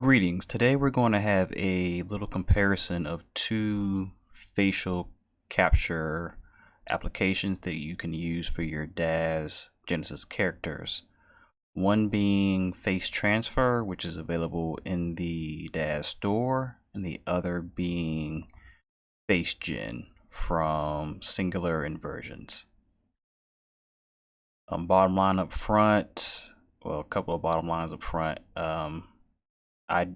Greetings. Today we're going to have a little comparison of two facial capture applications that you can use for your DAZ Genesis characters. One being Face Transfer, which is available in the DAZ store, and the other being Facegen from Singular Inversions. Bottom line up front, well, a couple of bottom lines up front. I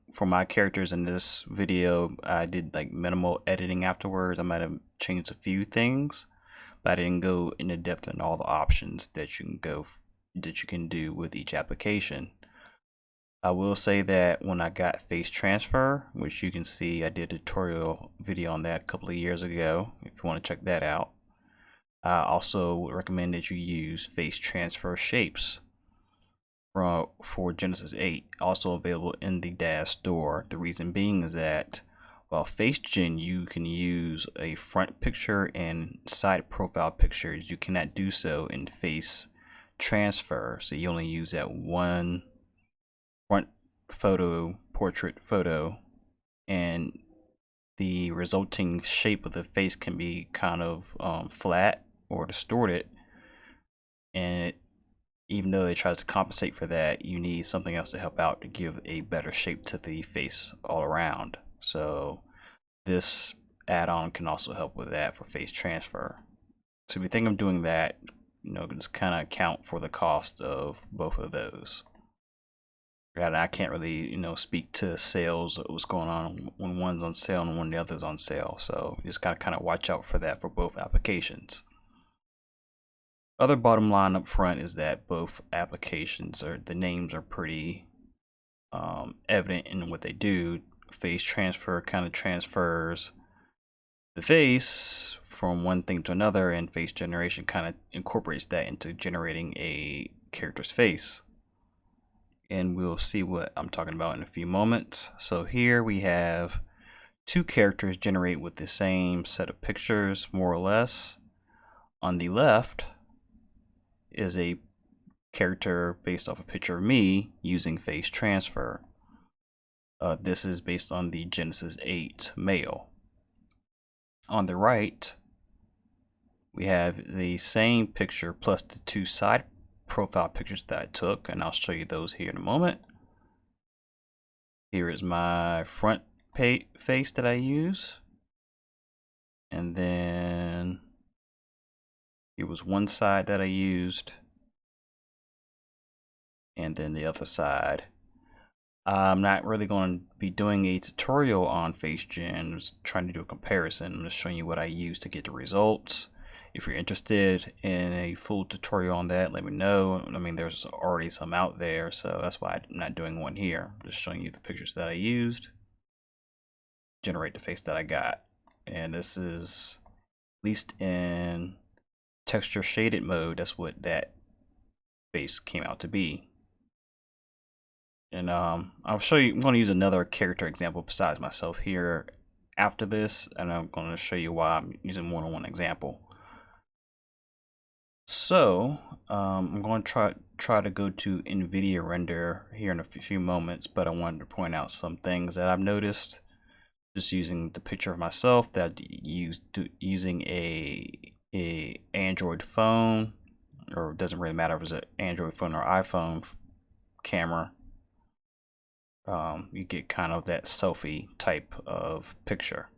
For my characters in this video, I did like minimal editing afterwards. I might have changed a few things, but I didn't go into depth in all the options that you can do with each application. I will say that when I got face transfer, which you can see I did a tutorial video on that a couple of years ago if you want to check that out, I also recommend that you use face transfer shapes for Genesis 8, also available in the DAZ store. The reason being is that while Facegen you can use a front picture and side profile pictures, you cannot do so in face transfer. So you only use that one front photo, portrait photo, and the resulting shape of the face can be kind of flat or distorted, and even though it tries to compensate for that, you need something else to help out to give a better shape to the face all around. So this add-on can also help with that for face transfer. So if you think of doing that, just kind of account for the cost of both of those. And I can't really, speak to sales, what's going on when one's on sale and when the other's on sale. So you just gotta kind of watch out for that for both applications. Other bottom line up front is that both applications the names are pretty evident in what they do. Face transfer kind of transfers the face from one thing to another, and face generation kind of incorporates that into generating a character's face. And we'll see what I'm talking about in a few moments. So here we have two characters generate with the same set of pictures, more or less. On the left is a character based off a picture of me using face transfer. This is based on the Genesis 8 male. On the right, we have the same picture plus the two side profile pictures that I took, and I'll show you those here in a moment. Here is my front face that I use, and then here was one side that I used, and then the other side. I'm not really going to be doing a tutorial on Facegen. I'm just trying to do a comparison. I'm just showing you what I use to get the results. If you're interested in a full tutorial on that, let me know. I mean, there's already some out there, so that's why I'm not doing one here. I'm just showing you the pictures that I used, generate the face that I got. And this is, at least in texture shaded mode, that's what that face came out to be. And I'll show you, I'm going to use another character example besides myself here after this, and I'm going to show you why I'm using more than one example. So I'm going to try to go to NVIDIA render here in a few moments, but I wanted to point out some things that I've noticed just using the picture of myself that using a Android phone, or it doesn't really matter if it's an Android phone or iPhone camera. You get kind of that selfie type of picture.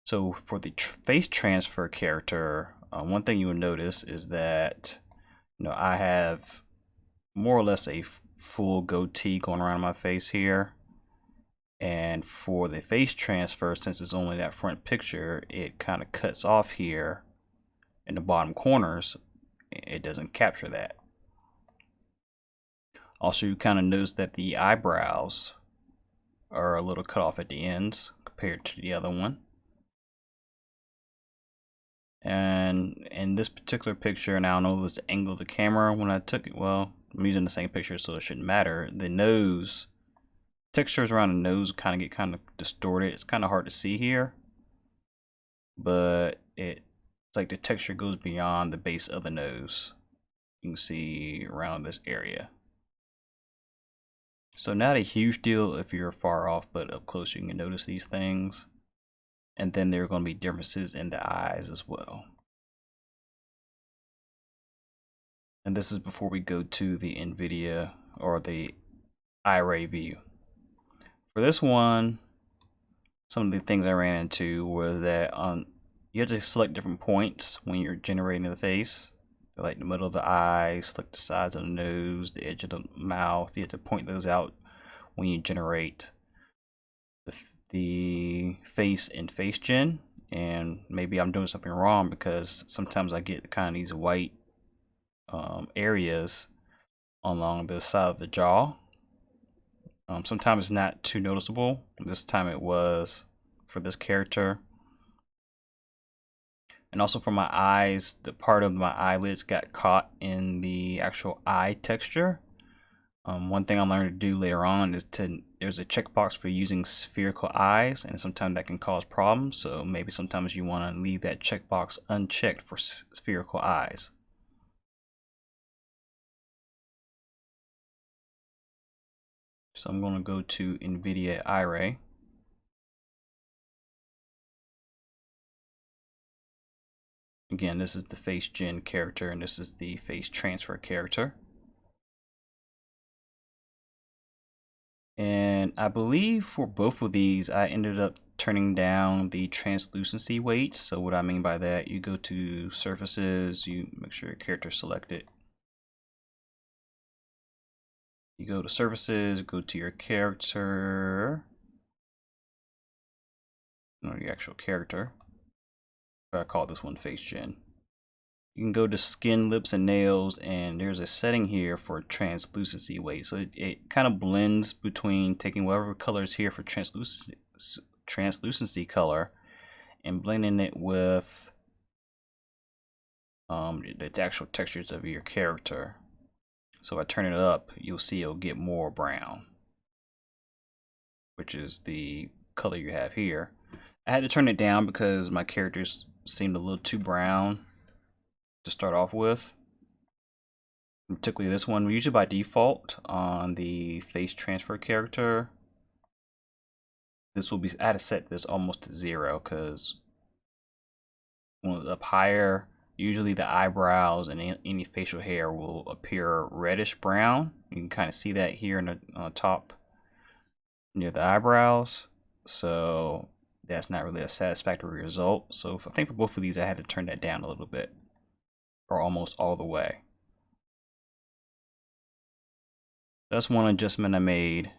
So for the face transfer character, one thing you will notice is that I have more or less a full goatee going around my face here, and for the face transfer, since it's only that front picture, it kind of cuts off here in the bottom corners. It doesn't capture that. Also, you kind of notice that the eyebrows are a little cut off at the ends compared to the other one. And in this particular picture, and I don't know if it was the angle of the camera when I took it, well, I'm using the same picture, so it shouldn't matter. The nose, textures around the nose get kind of distorted. It's kind of hard to see here, but it's like the texture goes beyond the base of the nose. You can see around this area. So not a huge deal if you're far off, but up close you can notice these things. And then there are going to be differences in the eyes as well. And this is before we go to the NVIDIA or the iRay view. For this one, some of the things I ran into was that you have to select different points when you're generating the face. Like the middle of the eye, select the sides of the nose, the edge of the mouth. You have to point those out when you generate the face in Facegen. And maybe I'm doing something wrong because sometimes I get kind of these white areas along the side of the jaw. Sometimes it's not too noticeable. This time it was for this character. And also for my eyes, the part of my eyelids got caught in the actual eye texture. One thing I learned to do later on is there's a checkbox for using spherical eyes, and sometimes that can cause problems. So maybe sometimes you want to leave that checkbox unchecked for spherical eyes. So I'm going to go to NVIDIA iRay. Again, this is the Facegen character, and this is the face transfer character. And I believe for both of these, I ended up turning down the translucency weight. So what I mean by that, you go to surfaces, you make sure your character is selected. You go to surfaces, go to your character, no, your actual character. I call this one Facegen. You can go to skin, lips, and nails, and there's a setting here for translucency weight. So it kind of blends between taking whatever color is here for translucency color and blending it with the actual textures of your character. So if I turn it up, you'll see it'll get more brown, which is the color you have here. I had to turn it down because my characters seemed a little too brown to start off with. Particularly this one, usually by default on the face transfer character. This will be, I had to set this almost to 0 because up higher, usually the eyebrows and any facial hair will appear reddish brown. You can kind of see that here on the top near the eyebrows. So that's not really a satisfactory result. So I think for both of these, I had to turn that down a little bit, or almost all the way. That's one adjustment I made.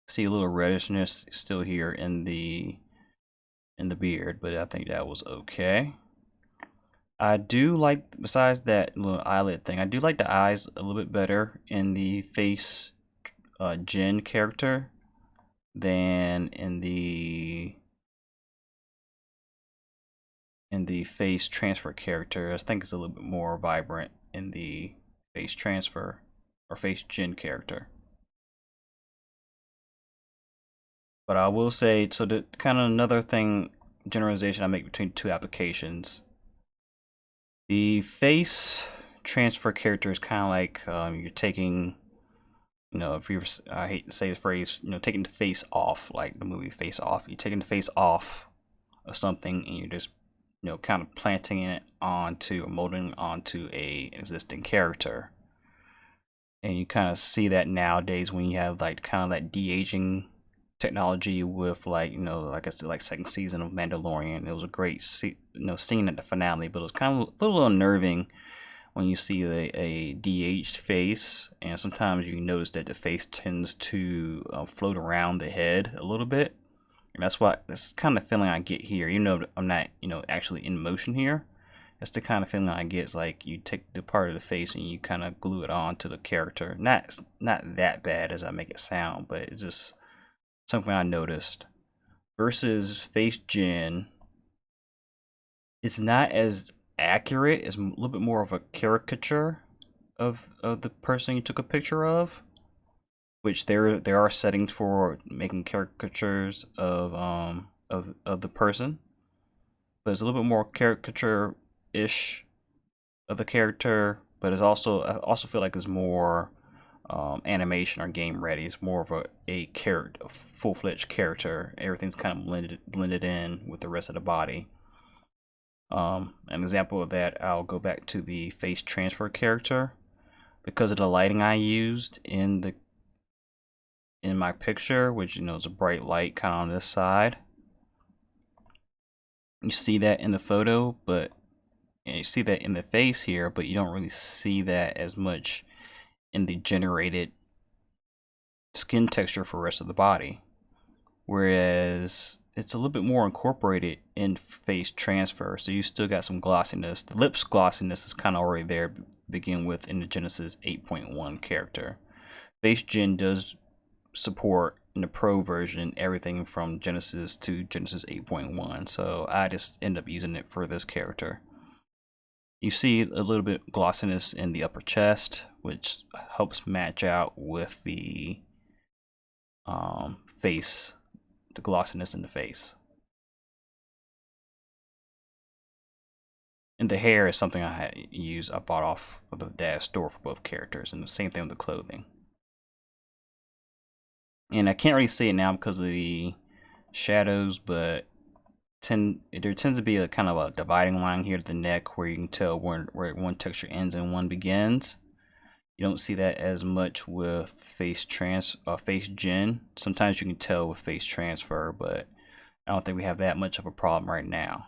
See a little reddishness still here in the beard, but I think that was okay. I do like, besides that little eyelid thing, I do like the eyes a little bit better in the face Gen character than in the face transfer character. I think it's a little bit more vibrant in the face transfer or face Gen character. But I will say, so the kind of another thing, generalization I make between two applications. The face transfer character is kind of like you're taking, you know, if you're, I hate to say the phrase, you know, taking the face off, like the movie Face Off. You're taking the face off of something and you're just, you know, kind of planting it onto or molding onto a existing character. And you kind of see that nowadays when you have like kind of that de-aging technology with, like, you know, like I said, like second season of Mandalorian. It was a great scene at the finale, but it was kind of a little unnerving when you see a de-aged face, and sometimes you notice that the face tends to float around the head a little bit, and that's kind of feeling I get here. Even though I'm not, you know, actually in motion here, that's the kind of feeling I get. It's like you take the part of the face and you kind of glue it on to the character. Not that bad as I make it sound, but it's just something I noticed. Versus Face Gen, it's not as accurate. It's a little bit more of a caricature of the person you took a picture of, which there are settings for making caricatures of the person, but it's a little bit more caricature-ish of the character. But it's also, I also feel like it's more animation or game ready. It's more of a character, a full-fledged character. Everything's kind of blended in with the rest of the body. An example of that, I'll go back to the face transfer character. Because of the lighting I used in my picture, which is a bright light kind of on this side, you see that in the photo, but you see that in the face here, but you don't really see that as much in the generated skin texture for the rest of the body. Whereas it's a little bit more incorporated in face transfer, so you still got some glossiness. The lips glossiness is kind of already there to begin with in the Genesis 8.1 character. Facegen does support in the Pro version everything from Genesis to Genesis 8.1, so I just end up using it for this character. You see a little bit glossiness in the upper chest, which helps match out with the face, the glossiness in the face. And the hair is something I bought off of the Dash store for both characters, and the same thing with the clothing. And I can't really see it now because of the shadows, but there tends to be a kind of a dividing line here at the neck where you can tell where one texture ends and one begins. You don't see that as much with Facegen. Sometimes you can tell with face transfer, but I don't think we have that much of a problem right now.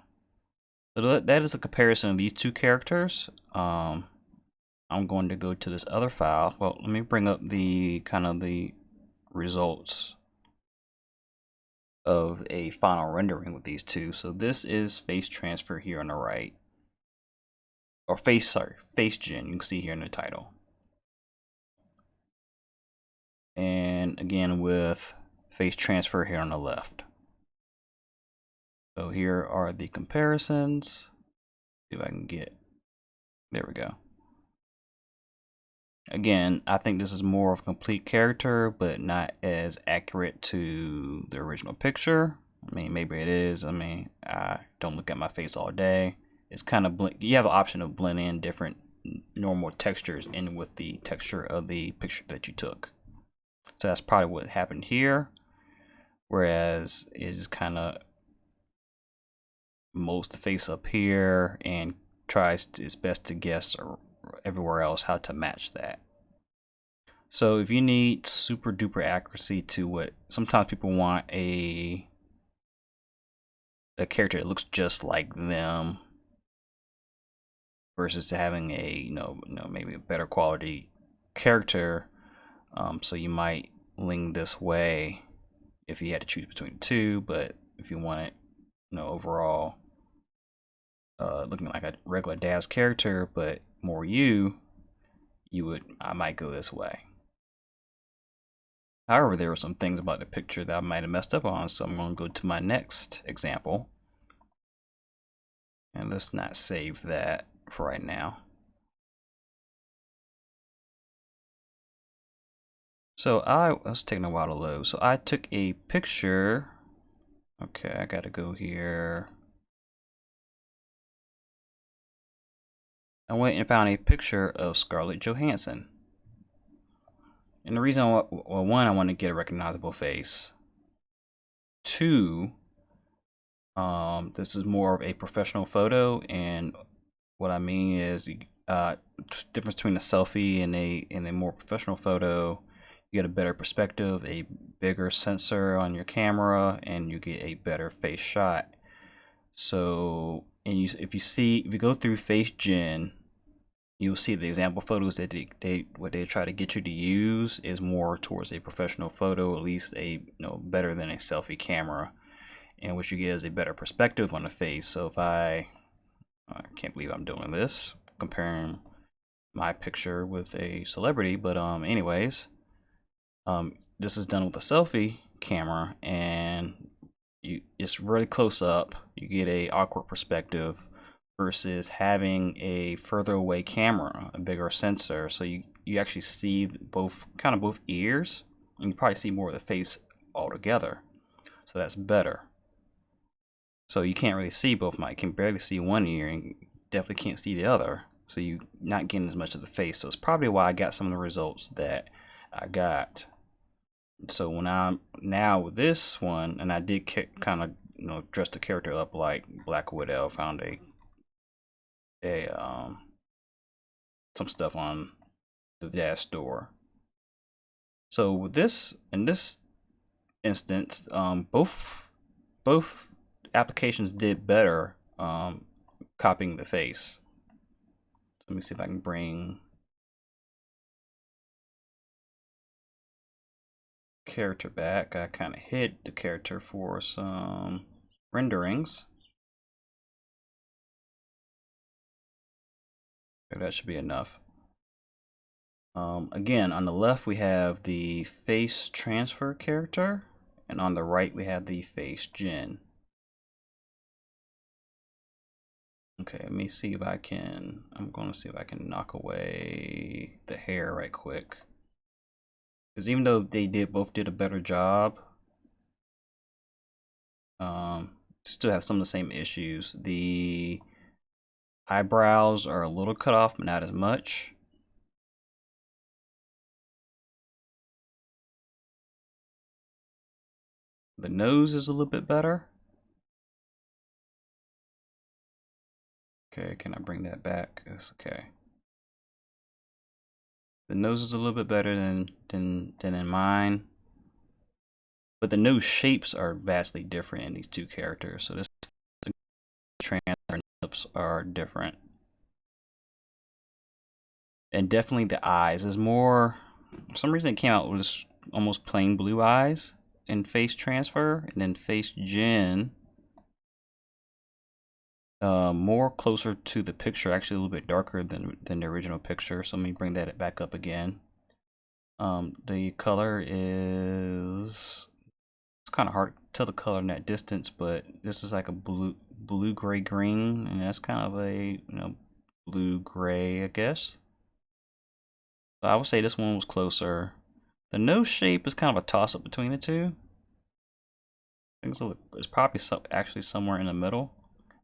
So that is a comparison of these two characters. I'm going to go to this other file. Well, let me bring up the results of a final rendering with these two. So this is face transfer here on the right, or Facegen. You can see here in the title, and again with face transfer here on the left. So here are the comparisons. See if I can get, there we go. Again, I think this is more of a complete character, but not as accurate to the original picture. I mean, maybe it is. I mean, I don't look at my face all day. It's kind of, you have an option of blending in different normal textures in with the texture of the picture that you took. So that's probably what happened here. Whereas it's kind of most the face up here and tries its best to guess or everywhere else how to match that. So if you need super duper accuracy to what sometimes people want a character that looks just like them versus to having a maybe a better quality character, so you might lean this way if you had to choose between the two. But if you want it overall looking like a regular Daz character but more I might go this way. However, there were some things about the picture that I might have messed up on, so I'm going to go to my next example. And let's not save that for right now. So it's taking a while to load. So I took a picture. Okay, I got to go here. I went and found a picture of Scarlett Johansson. And the reason, well, one, I want to get a recognizable face. Two, this is more of a professional photo, and what I mean is, difference between a selfie and a more professional photo. You get a better perspective, a bigger sensor on your camera, and you get a better face shot. So, if you go through Facegen, you'll see the example photos that what they try to get you to use is more towards a professional photo, at least better than a selfie camera, and what you get is a better perspective on the face. So if I can't believe I'm doing this, comparing my picture with a celebrity, but anyways, this is done with a selfie camera, and it's really close up. You get a awkward perspective versus having a further away camera, a bigger sensor, so you actually see both ears, and you probably see more of the face altogether. So that's better. So you can't really see both. You can barely see one ear, and definitely can't see the other. So you're not getting as much of the face. So it's probably why I got some of the results that I got. So when I'm now with this one, and I did kind of dress the character up like Black Widow. Found a some stuff on the Dash store. So with this, in this instance, both applications did better copying the face. So let me see if I can bring character back. I kind of hid the character for some renderings. That should be enough. Again, on the left we have the face transfer character, and on the right we have the Facegen. Okay, let me see if I can, I'm going to see if I can knock away the hair right quick. Because even though they both did a better job, still have some of the same issues. The eyebrows are a little cut off, but not as much. The nose is a little bit better. Okay, can I bring that back? That's okay. The nose is a little bit better than in mine, but the nose shapes are vastly different in these two characters. So this transfer lips are different, and definitely the eyes is more. For some reason, it came out with almost plain blue eyes in face transfer, and then Facegen more closer to the picture, actually a little bit darker than the original picture. So let me bring that back up again. The color is, it's kind of hard to tell the color in that distance, but this is like a blue gray green, and that's kind of a blue gray, I guess. So I would say this one was closer. The nose shape is kind of a toss up between the two. I think it's probably actually somewhere in the middle.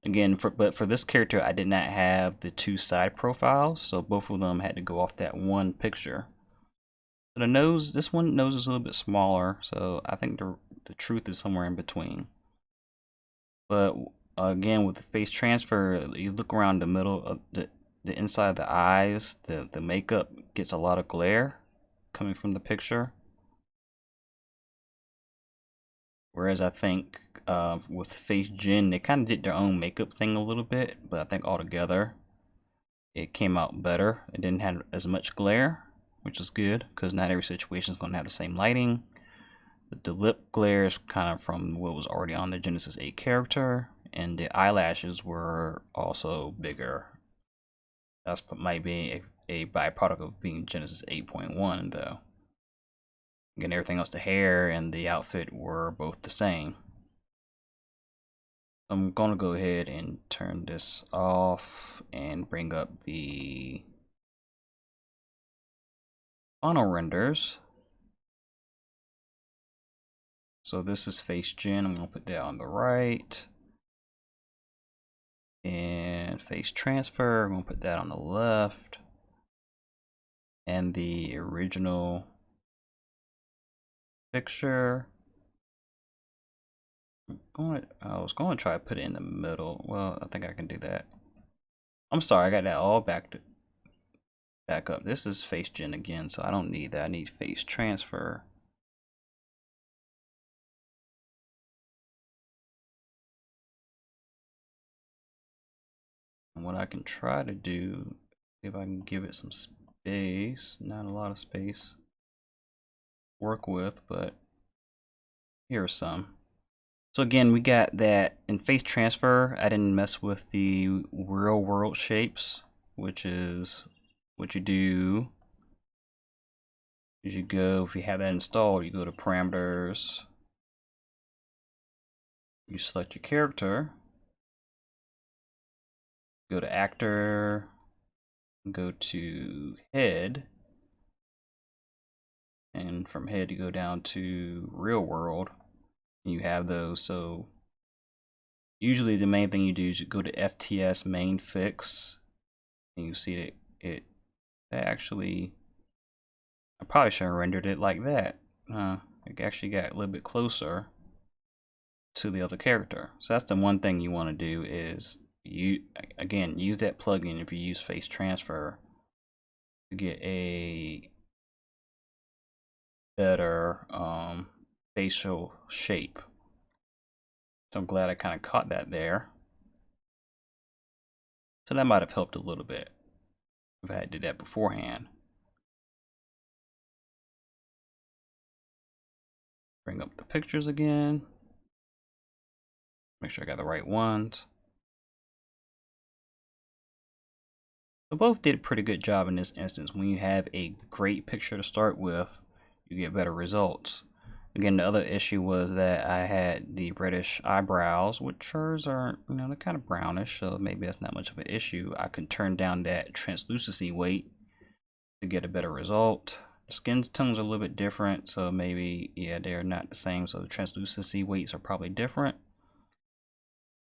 Again, but for this character, I did not have the two side profiles, so both of them had to go off that one picture. So the nose, this one nose is a little bit smaller, so I think the truth is somewhere in between. But again, with the face transfer, you look around the middle of the inside of the eyes, the makeup gets a lot of glare coming from the picture. Whereas I think with Facegen, they kind of did their own makeup thing a little bit, but I think altogether it came out better. It didn't have as much glare, which is good because not every situation is going to have the same lighting. The lip glare is kind of from what was already on the Genesis 8 character, and the eyelashes were also bigger. That might be a byproduct of being Genesis 8.1 though. Again, everything else, the hair and the outfit were both the same. I'm going to go ahead and turn this off and bring up the funnel renders. So this is Facegen. I'm going to put that on the right. And face transfer, I'm going to put that on the left. And the original picture, I was going to try to put it in the middle. Well, I think I can do that. I'm sorry, I got that all back up. This is Facegen again, so I don't need that. I need face transfer. And what I can try to do, if I can give it some space, not a lot of space to work with, but here's some. So again, we got that in face transfer. I didn't mess with the real world shapes, which is what you do is you go, if you have that installed, you go to parameters, you select your character, go to actor, go to head, and from head you go down to real world. You have those. So usually the main thing you do is you go to FTS main fix, and you see that it actually I probably should have rendered it like that. It actually got a little bit closer to the other character. So that's the one thing you want to do is use that plugin if you use face transfer to get a better facial shape. So I'm glad I kind of caught that there. So that might have helped a little bit if I had did that beforehand. Bring up the pictures again. Make sure I got the right ones. So both did a pretty good job in this instance. When you have a great picture to start with, you get better results. Again, the other issue was that I had the reddish eyebrows, which hers are, they're kind of brownish, so maybe that's not much of an issue. I could turn down that translucency weight to get a better result. The skin tones are a little bit different, so maybe, yeah, they're not the same, so the translucency weights are probably different.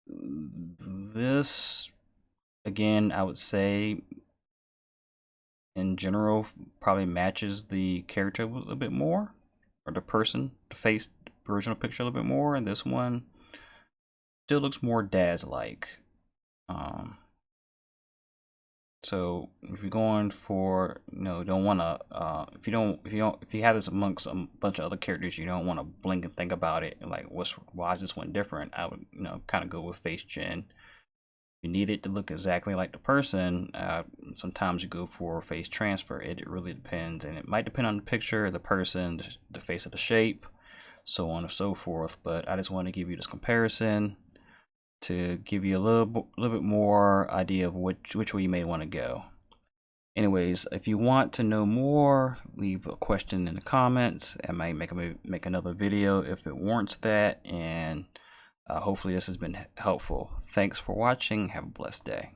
This, again, I would say, in general, probably matches the character a little bit more, or the person, the face, the original picture a little bit more, and this one still looks more Daz-like. So if you're going for, don't want to, if you have this amongst a bunch of other characters, you don't want to blink and think about it and like, why is this one different? I would, kind of go with Facegen. You need it to look exactly like the person. Sometimes you go for face transfer. It really depends, and it might depend on the picture, the person, the face of the shape, so on and so forth. But I just want to give you this comparison to give you a little bit more idea of which way you may want to go. Anyways, if you want to know more, leave a question in the comments. I might make another video if it warrants that, and hopefully this has been helpful. Thanks for watching. Have a blessed day.